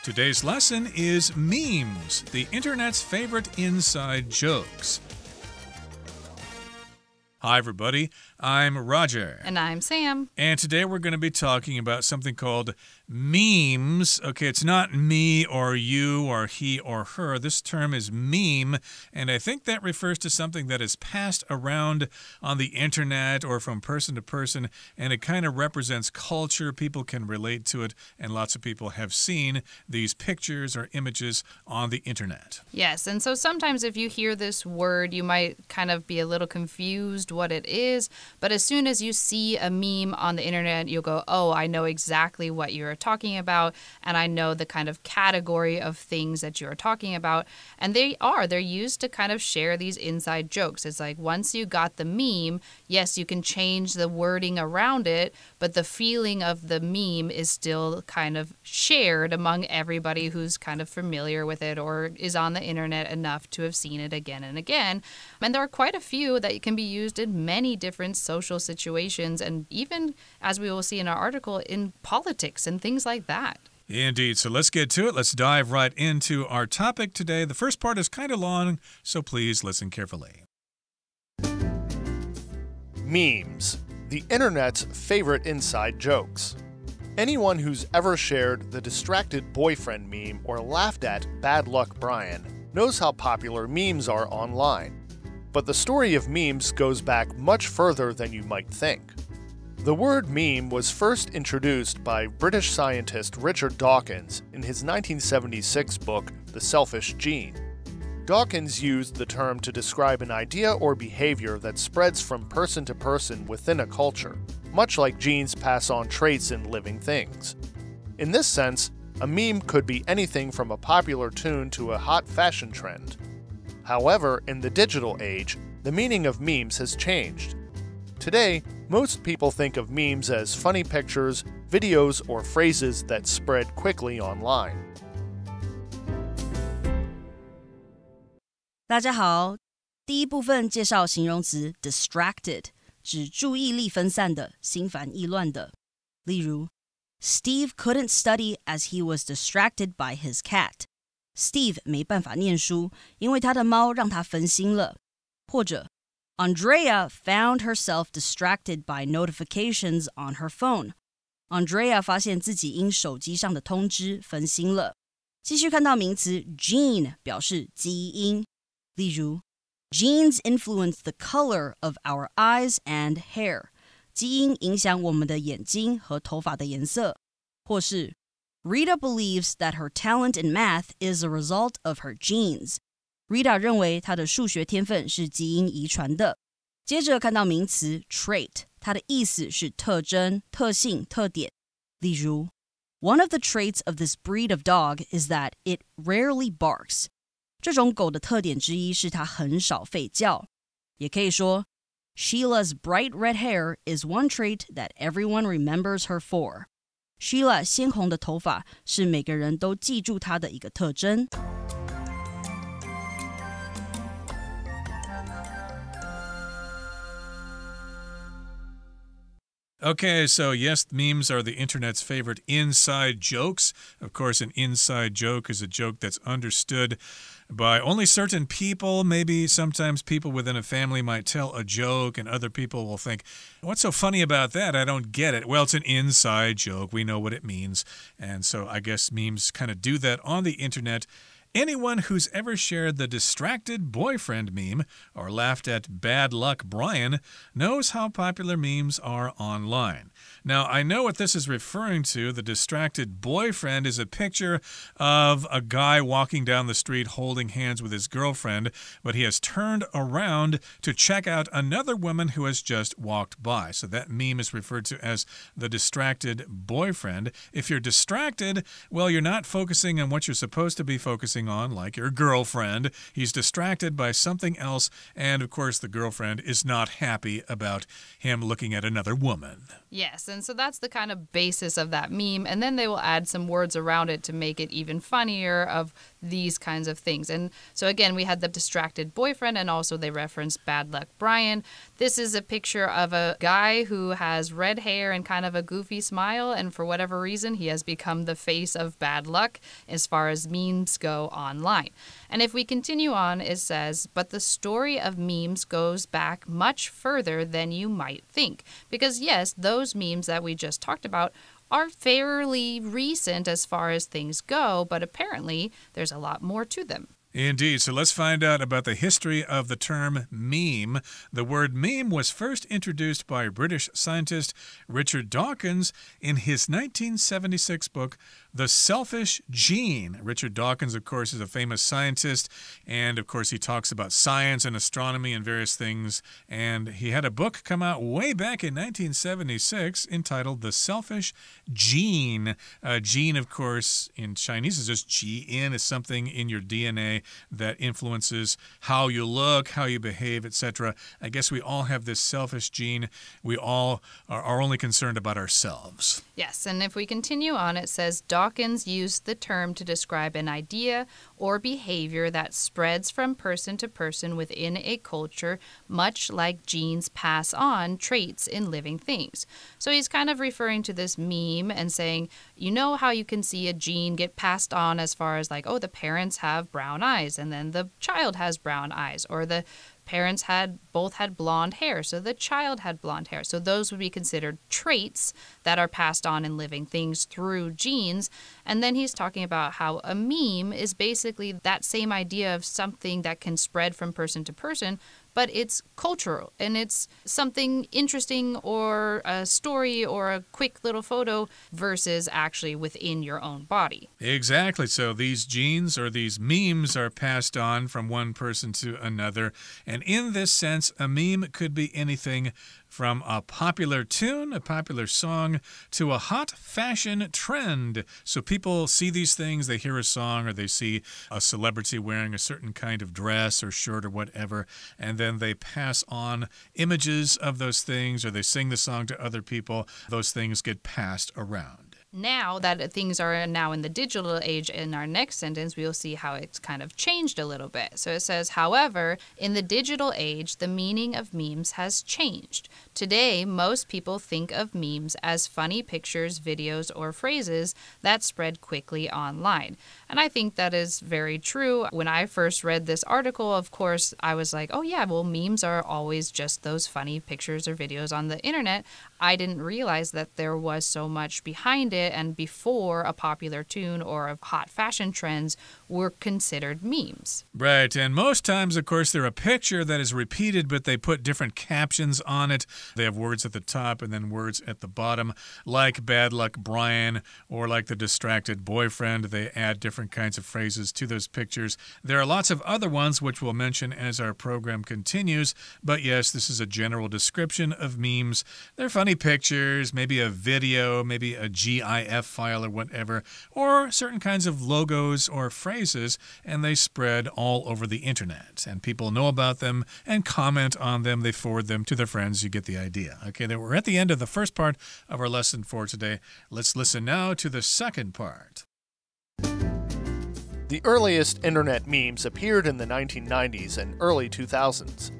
Today's lesson is memes, the internet's favorite inside jokes. Hi, everybody. I'm Roger. And I'm Sam. And today we're going to be talking about something called memes. Okay, it's not me or you or he or her. This term is meme, and I think that refers to something that is passed around on the internet or from person to person, and it kind of represents culture. People can relate to it, and lots of people have seen these pictures or images on the internet. Yes, and so sometimes if you hear this word, you might kind of be a little confused what it is, but as soon as you see a meme on the internet, you'll go, oh, I know exactly what you're talking about, and I know the kind of category of things that you're talking about. And they're used to kind of share these inside jokes. It's like once you got the meme, yes, you can change the wording around it, but the feeling of the meme is still kind of shared among everybody who's kind of familiar with it or is on the internet enough to have seen it again and again. And there are quite a few that can be used in many different social situations, and even, as we will see in our article, in politics and things like that. Indeed. So let's get to it. Let's dive right into our topic today. The first part is kind of long, so please listen carefully. Memes, the internet's favorite inside jokes. Anyone who's ever shared the distracted boyfriend meme or laughed at Bad Luck Brian knows how popular memes are online. But the story of memes goes back much further than you might think. The word meme was first introduced by British scientist Richard Dawkins in his 1976 book, The Selfish Gene. Dawkins used the term to describe an idea or behavior that spreads from person to person within a culture, much like genes pass on traits in living things. In this sense, a meme could be anything from a popular tune to a hot fashion trend. However, in the digital age, the meaning of memes has changed. Today, most people think of memes as funny pictures, videos, or phrases that spread quickly online. 大家好，第一部分介绍形容词 distracted， 指注意力分散的、心烦意乱的。例如 Steve couldn't study as he was distracted by his cat. Steve 没办法念书，因为他的猫让他分心了。或者 Andrea found herself distracted by notifications on her phone. Andrea 发现自己因手机上的通知分心了。继续看到名词 gene 表示基因。例如 Genes influence the color of our eyes and hair. 基因影响我们的眼睛和头发的颜色。或是Rita believes that her talent in math is a result of her genes. Rita 认为她的数学天分是基因遗传的。接着看到名词 trait， 它的意思是特征、特性、特点。例如 One of the traits of this breed of dog is that it rarely barks. 这种狗的特点之一是它很少吠叫。也可以说 Sheila's bright red hair is one trait that everyone remembers her for. Sheila 鲜红的头发是每个人都记住她的一个特征。Okay, so yes, memes are the internet's favorite inside jokes. Of course, an inside joke is a joke that's understood by only certain people. Maybe sometimes people within a family might tell a joke and other people will think, what's so funny about that? I don't get it. Well, it's an inside joke. We know what it means. And so I guess memes kind of do that on the internet. Anyone who's ever shared the distracted boyfriend meme or laughed at Bad Luck Brian knows how popular memes are online. Now, I know what this is referring to. The distracted boyfriend is a picture of a guy walking down the street holding hands with his girlfriend, but he has turned around to check out another woman who has just walked by. So that meme is referred to as the distracted boyfriend. If you're distracted, well, you're not focusing on what you're supposed to be focusing on, like your girlfriend. He's distracted by something else, and of course the girlfriend is not happy about him looking at another woman. Yes, and so that's the kind of basis of that meme, and then they will add some words around it to make it even funnier of these kinds of things. And so again, we had the distracted boyfriend, and also they referenced Bad Luck Brian. This is a picture of a guy who has red hair and kind of a goofy smile, and for whatever reason, he has become the face of bad luck as far as memes go online. And if we continue on, it says, but the story of memes goes back much further than you might think. Because yes, those memes that we just talked about are fairly recent as far as things go, but apparently there's a lot more to them. Indeed. So let's find out about the history of the term meme. The word meme was first introduced by British scientist Richard Dawkins in his 1976 book, The Selfish Gene. Richard Dawkins, of course, is a famous scientist, and of course he talks about science and astronomy and various things, and he had a book come out way back in 1976 entitled The Selfish Gene. Gene, of course, in Chinese is just G-in, is something in your DNA that influences how you look, how you behave, etc. I guess we all have this selfish gene. We all are only concerned about ourselves. Yes, and if we continue on, it says Dawkins used the term to describe an idea or behavior that spreads from person to person within a culture, much like genes pass on traits in living things. So he's kind of referring to this meme and saying, you know how you can see a gene get passed on as far as like, oh, the parents have brown eyes, and then the child has brown eyes, or the parents both had blonde hair, so the child had blonde hair. So those would be considered traits that are passed on in living things through genes. And then he's talking about how a meme is basically that same idea of something that can spread from person to person, but it's cultural and it's something interesting or a story or a quick little photo versus actually within your own body. Exactly. So these genes or these memes are passed on from one person to another. And in this sense, a meme could be anything from a popular tune, a popular song, to a hot fashion trend. So people see these things, they hear a song, or they see a celebrity wearing a certain kind of dress or shirt or whatever, and then they pass on images of those things, or they sing the song to other people. Those things get passed around. Now that things are now in the digital age, in our next sentence, we'll see how it's kind of changed a little bit. So it says, however, in the digital age, the meaning of memes has changed. Today, most people think of memes as funny pictures, videos, or phrases that spread quickly online. And I think that is very true. When I first read this article, of course, I was like, oh yeah, well, memes are always just those funny pictures or videos on the internet. I didn't realize that there was so much behind it, and before a popular tune or a hot fashion trends were considered memes. Right, and most times, of course, they're a picture that is repeated, but they put different captions on it. They have words at the top and then words at the bottom, like Bad Luck Brian or like the distracted boyfriend. They add different kinds of phrases to those pictures. There are lots of other ones which we'll mention as our program continues, but yes, this is a general description of memes. They're funny pictures, maybe a video, maybe a GIF file or whatever, or certain kinds of logos or phrases, and they spread all over the internet. And people know about them and comment on them. They forward them to their friends. You get the idea. Okay, then we're at the end of the first part of our lesson for today. Let's listen now to the second part. The earliest internet memes appeared in the 1990s and early 2000s.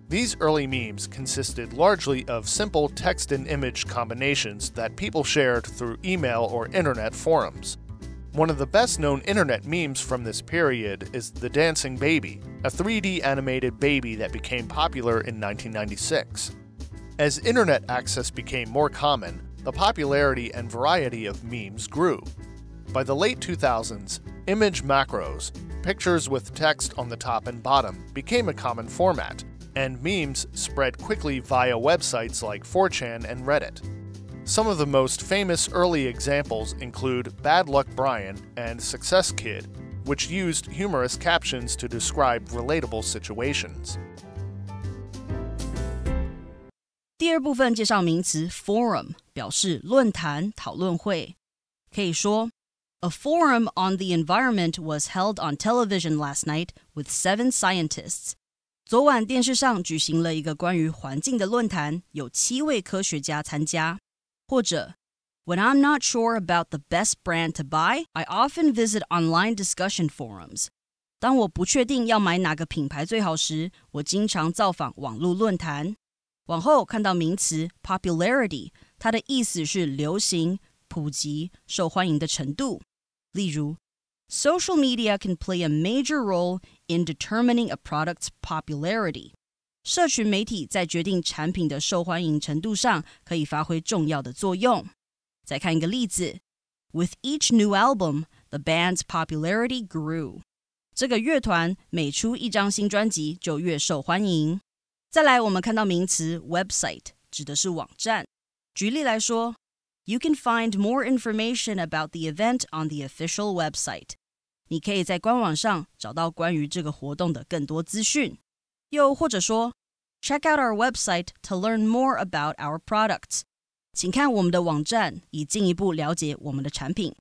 These early memes consisted largely of simple text and image combinations that people shared through email or internet forums. One of the best-known internet memes from this period is the Dancing Baby, a 3D animated baby that became popular in 1996. As internet access became more common, the popularity and variety of memes grew. By the late 2000s, image macros, pictures with text on the top and bottom, became a common format, and memes spread quickly via websites like 4chan and Reddit. Some of the most famous early examples include Bad Luck Brian and Success Kid, which used humorous captions to describe relatable situations. 第二部分介绍名词 forum， 表示论坛、讨论会。可以说 A forum on the environment was held on television last night with 7 scientists. 昨晚电视上举行了一个关于环境的论坛，有7位科学家参加。或者 When I'm not sure about the best brand to buy, I often visit online discussion forums. 当我不确定要买哪个品牌最好时，我经常造访网络论坛。往后看到名词 popularity， 它的意思是流行、普及、受欢迎的程度。例如 Social media can play a major role in determining a product's popularity. 社群媒体在决定产品的受欢迎程度上可以发挥重要的作用。再看一个例子 With each new album, the band's popularity grew. 这个乐团每出一张新专辑就越受欢迎。再来我们看到名词 website 指的是网站。举例来说You can find more information about the event on the official website. 你可以在官网上找到关于这个活动的更多资讯。又或者说 Check out our website to learn more about our products. 请看我们的网站，以进一步了解我们的产品。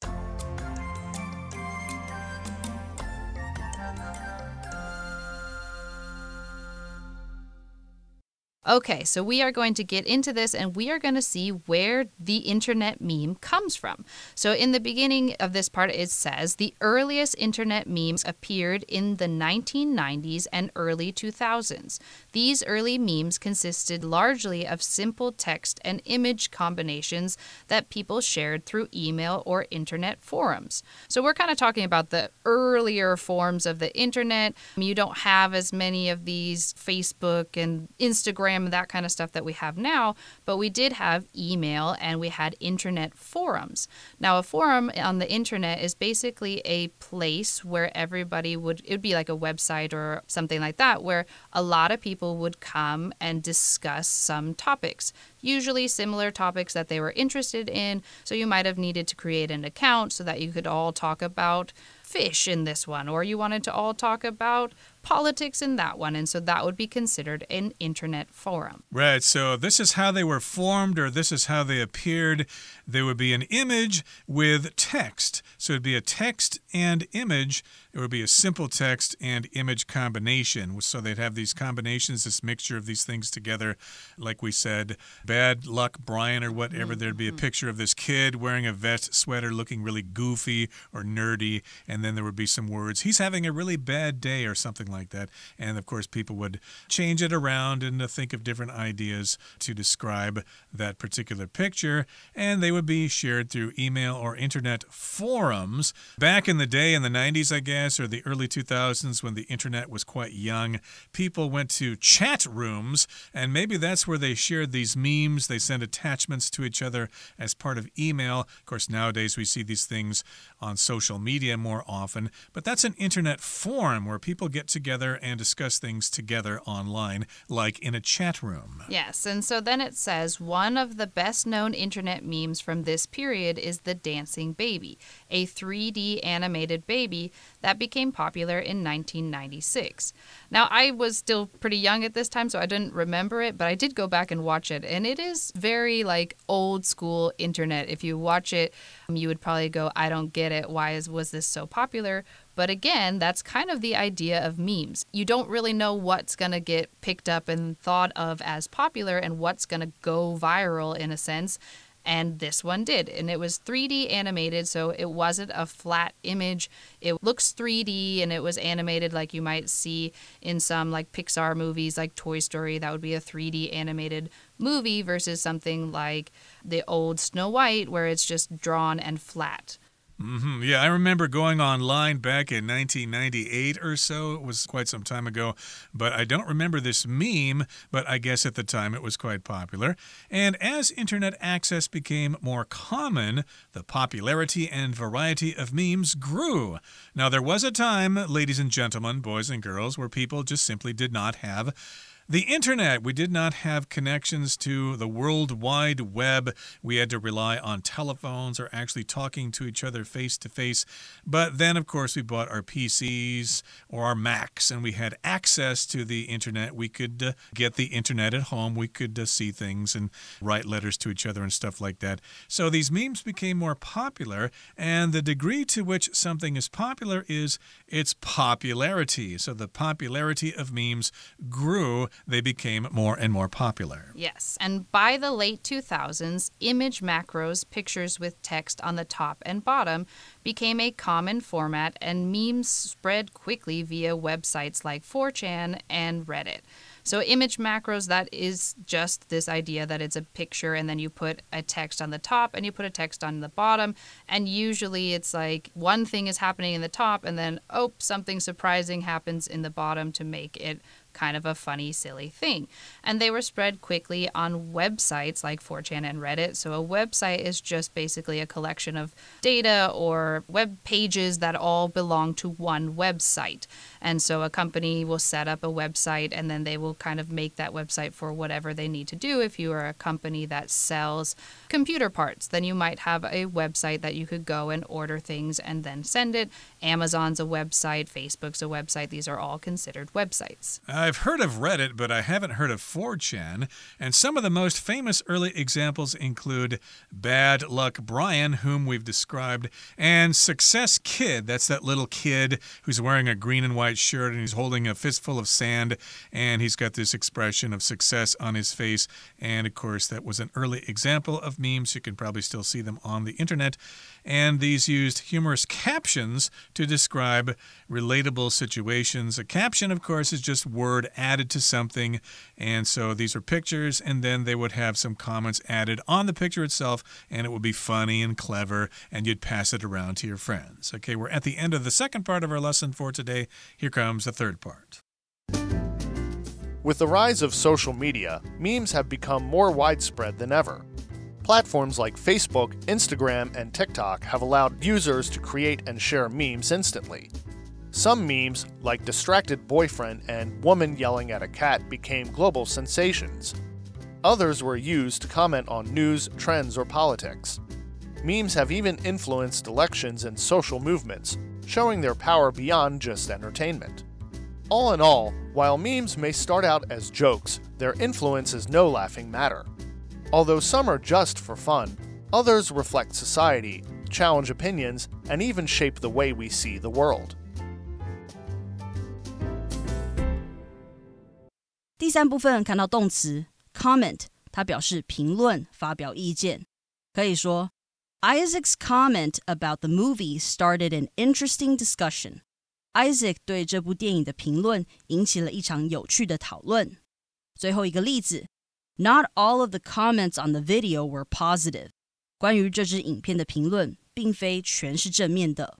Okay, so we are going to get into this and we are going to see where the internet meme comes from. So in the beginning of this part, it says the earliest internet memes appeared in the 1990s and early 2000s. These early memes consisted largely of simple text and image combinations that people shared through email or internet forums. So we're kind of talking about the earlier forms of the internet. You don't have as many of these Facebook and Instagram that kind of stuff that we have now, but we did have email and we had internet forums. Now, a forum on the internet is basically a place where everybody would, it would be like a website or something like that, where a lot of people would come and discuss some topics, usually similar topics that they were interested in. So you might have needed to create an account so that you could all talk about fish in this one, or you wanted to all talk about politics in that one, and so that would be considered an internet forum. Right, so this is how they were formed, or this is how they appeared. There would be an image with text. So it would be a text and image. It would be a simple text and image combination. So they'd have these combinations, this mixture of these things together. Like we said, Bad Luck Brian or whatever. There'd be a picture of this kid wearing a vest sweater looking really goofy or nerdy, and then there would be some words. He's having a really bad day or something like that. And of course, people would change it around and think of different ideas to describe that particular picture. And they would be shared through email or internet forums. Back in the day, in the 90s, I guess, or the early 2000s, when the internet was quite young, people went to chat rooms, and maybe that's where they shared these memes. They sent attachments to each other as part of email. Of course, nowadays we see these things on social media more often, but that's an internet forum where people get together and discuss things together online, like in a chat room. Yes, and so then it says one of the best-known internet memes from this period is the dancing baby, a 3D animated baby that became popular in 1996. Now, I was still pretty young at this time, so I didn't remember it, but I did go back and watch it, and it is very, like, old-school internet. If you watch it, you would probably go, I don't get it. Why was this so popular? But again, that's kind of the idea of memes. You don't really know what's going to get picked up and thought of as popular and what's going to go viral in a sense. And this one did. And it was 3D animated, so it wasn't a flat image. It looks 3D and it was animated like you might see in some like Pixar movies like Toy Story. That would be a 3D animated movie versus something like the old Snow White where it's just drawn and flat. Yeah, I remember going online back in 1998 or so. It was quite some time ago, but I don't remember this meme, but I guess at the time it was quite popular. And as internet access became more common, the popularity and variety of memes grew. Now, there was a time, ladies and gentlemen, boys and girls, where people just simply did not have the internet. We did not have connections to the World Wide Web. We had to rely on telephones or actually talking to each other face to face. But then, of course, we bought our PCs or our Macs and we had access to the internet. We could get the internet at home. We could see things and write letters to each other and stuff like that. So these memes became more popular, and the degree to which something is popular is its popularity. So the popularity of memes grew they became more and more popular. Yes, and by the late 2000s, image macros, pictures with text on the top and bottom, became a common format, and memes spread quickly via websites like 4chan and Reddit. So image macros, that is just this idea that it's a picture and then you put a text on the top and you put a text on the bottom. And usually it's like one thing is happening in the top and then, oh, something surprising happens in the bottom to make it kind of a funny, silly thing. And they were spread quickly on websites like 4chan and Reddit. So a website is just basically a collection of data or web pages that all belong to one website. And so a company will set up a website and then they will kind of make that website for whatever they need to do. If you are a company that sells computer parts, then you might have a website that you could go and order things and then send it. Amazon's a website, Facebook's a website. These are all considered websites. I've heard of Reddit, but I haven't heard of 4chan. And some of the most famous early examples include Bad Luck Brian, whom we've described, and Success Kid. That's that little kid who's wearing a green and white shirt and he's holding a fistful of sand and he's got this expression of success on his face. And of course, that was an early example of memes. You can probably still see them on the internet. And these used humorous captions to describe relatable situations. A caption, of course, is just word added to something. And so these are pictures, and then they would have some comments added on the picture itself, and it would be funny and clever, and you'd pass it around to your friends. Okay, we're at the end of the second part of our lesson for today. Here comes the third part. With the rise of social media, memes have become more widespread than ever. Platforms like Facebook, Instagram, and TikTok have allowed users to create and share memes instantly. Some memes, like Distracted Boyfriend and Woman Yelling at a Cat, became global sensations. Others were used to comment on news, trends, or politics. Memes have even influenced elections and social movements, showing their power beyond just entertainment. All in all, while memes may start out as jokes, their influence is no laughing matter. Although some are just for fun, others reflect society, challenge opinions, and even shape the way we see the world. 第三部分看到动词 comment， 它表示评论、发表意见。可以说 Isaac's comment about the movie started an interesting discussion. Isaac 对这部电影的评论引起了一场有趣的讨论。最后一个例子 Not all of the comments on the video were positive. 关于这支影片的评论并非全是正面的。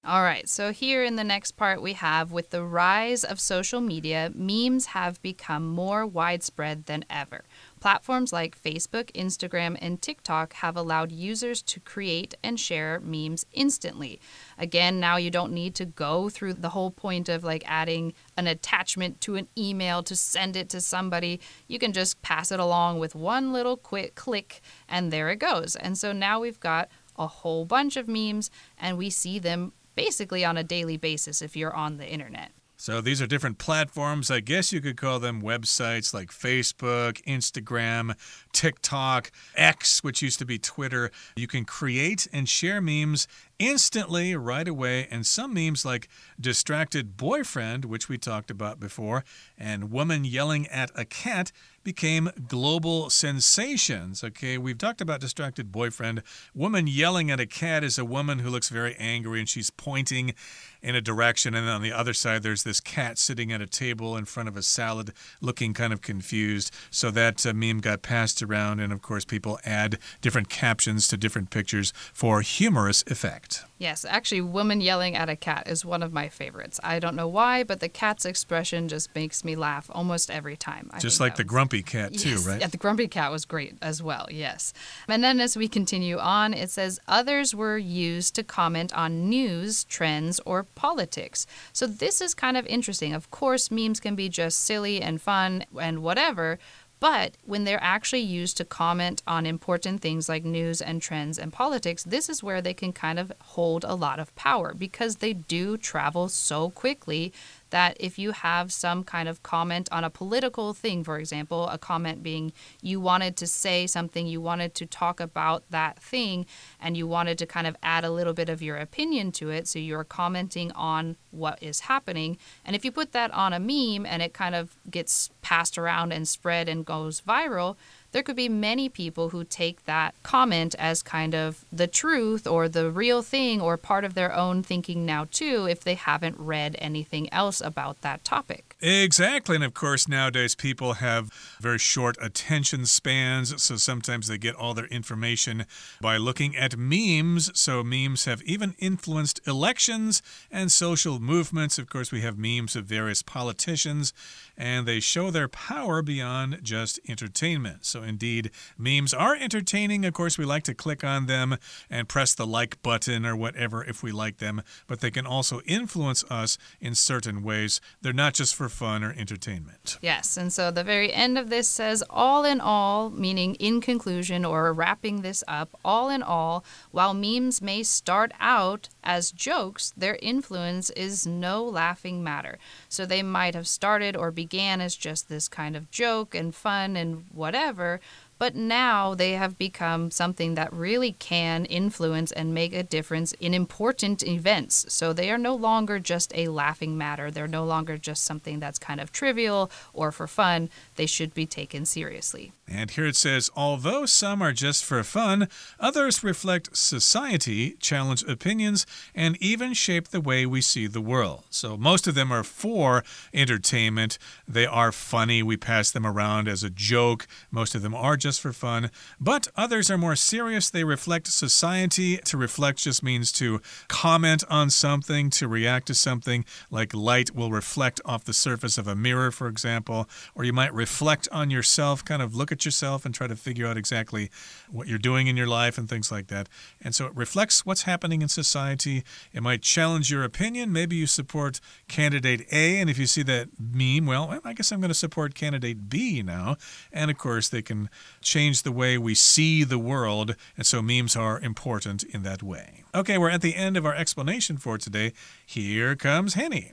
All right, so here in the next part we have, with the rise of social media, memes have become more widespread than ever. Platforms like Facebook, Instagram, and TikTok have allowed users to create and share memes instantly. Again, now you don't need to go through the whole point of like adding an attachment to an email to send it to somebody. You can just pass it along with one little quick click, and there it goes. And so now we've got a whole bunch of memes, and we see them basically on a daily basis if you're on the internet. So these are different platforms. I guess you could call them websites like Facebook, Instagram, TikTok, X, which used to be Twitter. You can create and share memes instantly, right away. And some memes like Distracted Boyfriend, which we talked about before, and Woman Yelling at a Cat became global sensations. Okay, we've talked about Distracted Boyfriend. Woman Yelling at a Cat is a woman who looks very angry and she's pointing in a direction, and on the other side there's this cat sitting at a table in front of a salad looking kind of confused. So that meme got passed around, and of course people add different captions to different pictures for humorous effect. Yes, actually, Woman Yelling at a Cat is one of my favorites. I don't know why, but the cat's expression just makes me laugh almost every time. Just like the grumpy cat too, yes, right? Yeah, the grumpy cat was great as well, yes. And then as we continue on, it says others were used to comment on news, trends, or politics. So this is kind of interesting. Of course, memes can be just silly and fun and whatever, but when they're actually used to comment on important things like news and trends and politics, this is where they can kind of hold a lot of power because they do travel so quickly that if you have some kind of comment on a political thing, for example, a comment being you wanted to say something, you wanted to talk about that thing, and you wanted to kind of add a little bit of your opinion to it, so you're commenting on what is happening. And if you put that on a meme and it kind of gets passed around and spread and goes viral, there could be many people who take that comment as kind of the truth or the real thing or part of their own thinking now too if they haven't read anything else about that topic. Exactly. And of course, nowadays people have very short attention spans, so sometimes they get all their information by looking at memes. So memes have even influenced elections and social movements. Of course, we have memes of various politicians, and they show their power beyond just entertainment. So indeed, memes are entertaining. Of course, we like to click on them and press the like button or whatever if we like them, but they can also influence us in certain ways. They're not just for fun or entertainment. Yes, and so the very end of this says, all in all, meaning in conclusion or wrapping this up, all in all, while memes may start out as jokes, their influence is no laughing matter. So they might have started or began as just this kind of joke and fun and whatever, but now they have become something that really can influence and make a difference in important events. So they are no longer just a laughing matter. They're no longer just something that's kind of trivial or for fun. They should be taken seriously. And here it says, although some are just for fun, others reflect society, challenge opinions, and even shape the way we see the world. So most of them are for entertainment. They are funny. We pass them around as a joke. Most of them are just for fun. But others are more serious. They reflect society. To reflect just means to comment on something, to react to something. Like light will reflect off the surface of a mirror, for example. Or you might reflect on yourself, kind of look at yourself and try to figure out exactly what you're doing in your life and things like that. And so it reflects what's happening in society. It might challenge your opinion. Maybe you support candidate A, and if you see that meme, well, I guess I'm going to support candidate B now. And of course, they can change the way we see the world, and so memes are important in that way. Okay, we're at the end of our explanation for today. Here comes Henny.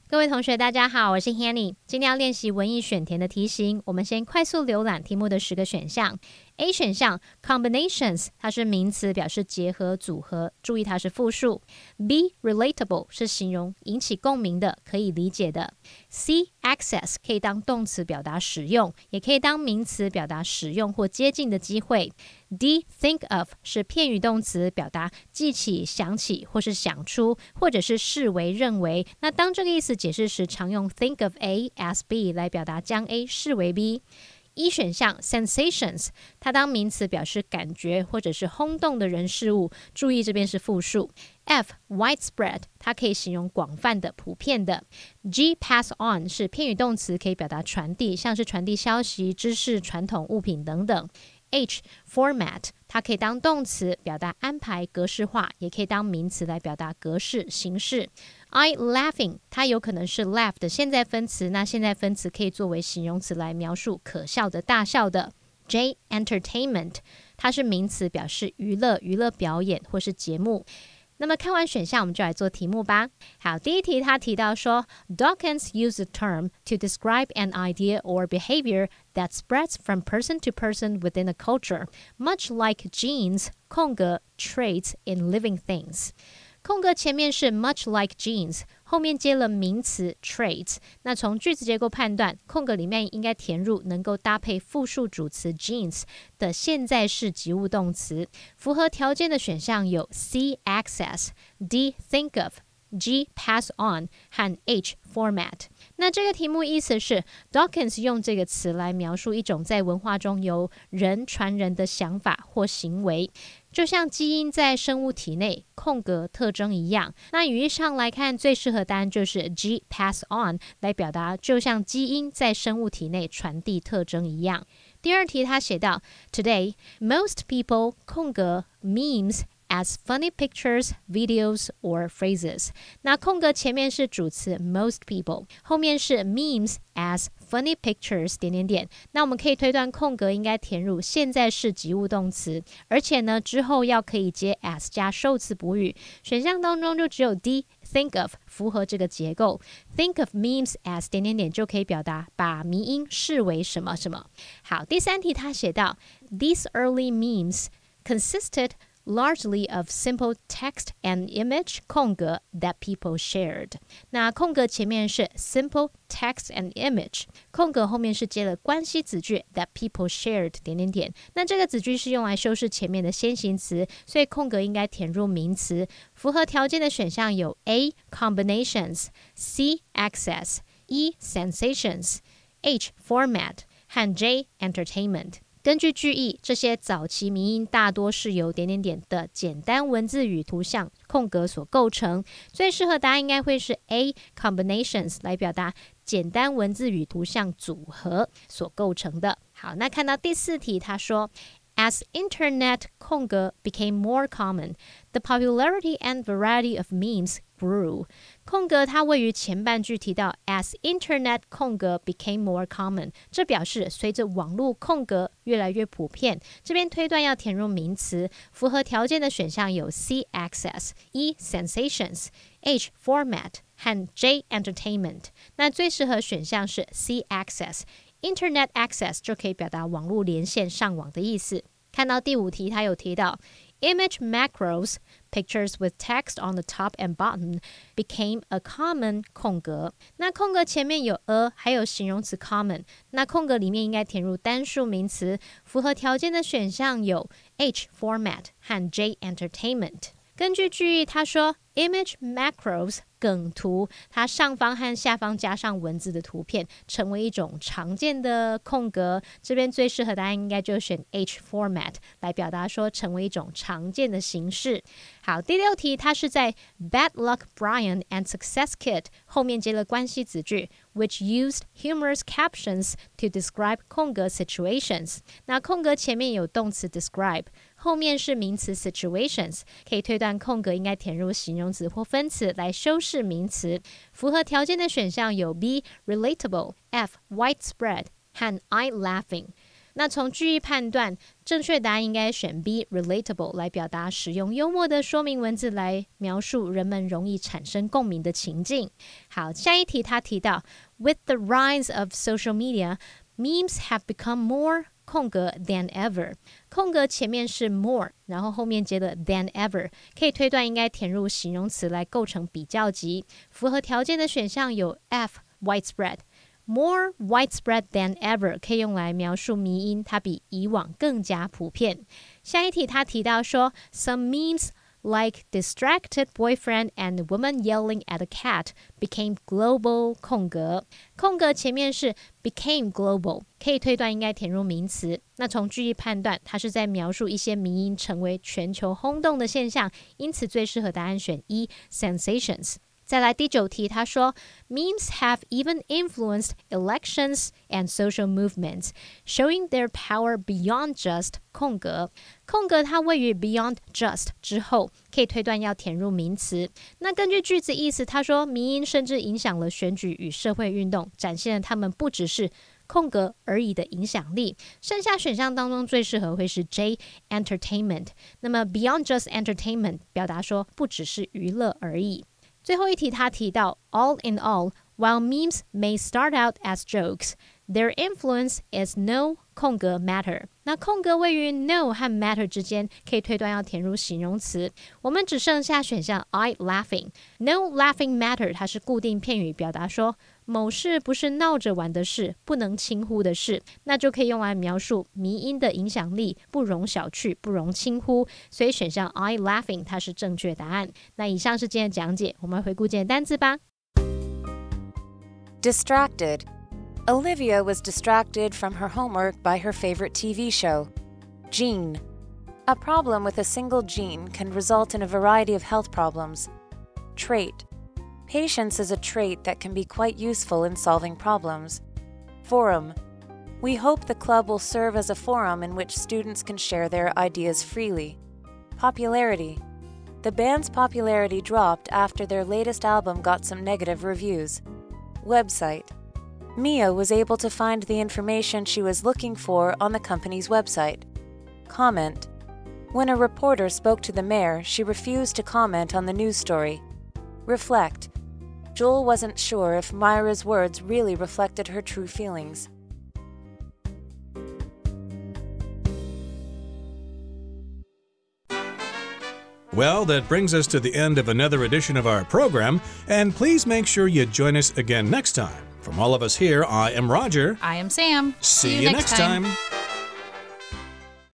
各位同学大家好，我是 Hanny。 今天要练习文意选填的题型，我们先快速浏览题目的10个选项。 A 选项 combinations 它是名词，表示结合组合，注意它是复数。 B relatable 是形容引起共鸣的，可以理解的。 C access 可以当动词表达使用，也可以当名词表达使用或接近的机会。 D think of 是片语动词，表达记起、想起或是想出，或者是视为、认为。那当这个意思解释时，常用 think of A as B 来表达将 A 视为 B。 E 选项 sensations 它当名词表示感觉或者是轰动的人事物，注意这边是复数。 F widespread 它可以形容广泛的、普遍的。 G pass on 是片语动词，可以表达传递，像是传递消息、知识、传统物品等等。H format 它可以当动词表达安排、格式化，也可以当名词来表达格式、形式。 I laughing 它有可能是 laugh 的现在分词，那现在分词可以作为形容词来描述可笑的、大笑的。 J entertainment 它是名词，表示娱乐、娱乐表演或是节目。那么看完选项，我们就来做题目吧。好，第一题他提到说 Dawkins used the term to describe an idea or behavior that spreads from person to person within a culture, much like genes, 空格 traits in living things。 空格前面是 much like genes， 后面接了名词 traits。 那从句子结构判断，空格里面应该填入能够搭配复数主词 genes 的现在式及物动词。符合条件的选项有 C access、 D think of、 G pass on 和 H format。 那这个题目意思是 Dawkins 用这个词来描述一种在文化中由人传人的想法或行为，就像基因在生物体内空格特征一样。那语义上来看，最适合答案就是 G pass on 来表达就像基因在生物体内传递特征一样。第二题他写到 Today, most people 空格 memes as funny pictures, videos, or phrases. 那空格前面是主词 most people， 后面是 memes as funny pictures 点点点。那我们可以推断空格应该填入现在式及物动词，而且呢之后要可以接 as 加受词补语。选项当中就只有 D think of 符合这个结构。Think of memes as 点点点就可以表达把迷因视为什么什么。好，第三题他写到 These early memes consisted largely of simple text and image 空格 that people shared。 那空格前面是 simple text and image， 空格后面是接了关系子句 that people shared 点点点。那这个子句是用来修饰前面的先行词，所以空格应该填入名词。符合条件的选项有 A combinations， C access， E sensations， H format 和 J entertainment。根据句意，这些早期迷因大多是由点点点的简单文字与图像空格所构成，最适合答案应该会是 A combinations 来表达简单文字与图像组合所构成的。好，那看到第四题，他说As internet 空格 became more common, the popularity and variety of memes grew. 空格它位于前半句提到 As internet 空格 became more common， 这表示随着网络空格越来越普遍。这边推断要填入名词，符合条件的选项有 C access, E sensations, H format 和 J entertainment。那最适合选项是 C access。Internet access 就可以表达网络连线上网的意思。看到第五题，他有提到 Image macros, pictures with text on the top and bottom, became a common 空格。那空格前面有 a， 还有形容词 common。那空格里面应该填入单数名词。符合条件的选项有 H format 和 J entertainment。根据句意，他说 Image macros 梗图，它上方和下方加上文字的图片，成为一种常见的空格。这边最适合答案应该就选 H format 来表达说成为一种常见的形式。好，第六题它是在 Bad luck Brian and Success Kid 后面接了关系子句 which used humorous captions to describe 空格 situations。 那空格前面有动词 describe， 后面是名词 situations， 可以推断空格应该填入形容词或分词来修饰名词。符合条件的选项有 B relatable, F widespread 和 I laughing。 那从句意判断，正确答案应该选 B relatable 来表达使用幽默的说明文字来描述人们容易产生共鸣的情境。好，下一题他提到 With the rise of social media, memes have become more 空格 than ever。 空格前面是 more， 然后后面接了 than ever， 可以推断应该填入形容词来构成比较级。符合条件的选项有 F widespread。More widespread than ever 可以用来描述迷因，它比以往更加普遍。下一题他提到说 Some memes like distracted boyfriend and woman yelling at a cat became global 空格。空格前面是 became global， 可以推断应该填入名词。那从句意判断，它是在描述一些迷因成为全球轰动的现象，因此最适合答案选 E sensations。再来第九题，他说 Memes have even influenced elections and social movements, showing their power beyond just 空格。空格它位于 beyond just 之后，可以推断要填入名词。那根据句子意思，他说迷因甚至影响了选举与社会运动，展现了他们不只是空格而已的影响力。剩下选项当中最适合会是 J entertainment。 那么 beyond just entertainment 表达说不只是娱乐而已。最后一题他提到 All in all, while memes may start out as jokes, their influence is no 空格 matter。 那空格位于 no 和 matter 之间，可以推断要填入形容词。我们只剩下选项 I laughing。 No laughing matter 它是固定片语，表达说某事不是闹着玩的事，不能轻忽的事，那就可以用来描述迷因的影响力不容小觑，不容轻忽。所以选项 I laughing 它是正确答案。那以上是今天的讲解，我们回顾今天的单字吧。 Distracted. Olivia was distracted from her homework by her favorite TV show. Gene. A problem with a single gene can result in a variety of health problems. Trait. Patience is a trait that can be quite useful in solving problems. Forum. We hope the club will serve as a forum in which students can share their ideas freely. Popularity. The band's popularity dropped after their latest album got some negative reviews. Website. Mia was able to find the information she was looking for on the company's website. Comment. When a reporter spoke to the mayor, she refused to comment on the news story. Reflect. Joel wasn't sure if Myra's words really reflected her true feelings. Well, that brings us to the end of another edition of our program, and please make sure you join us again next time. From all of us here, I am Roger. I am Sam. See you next time.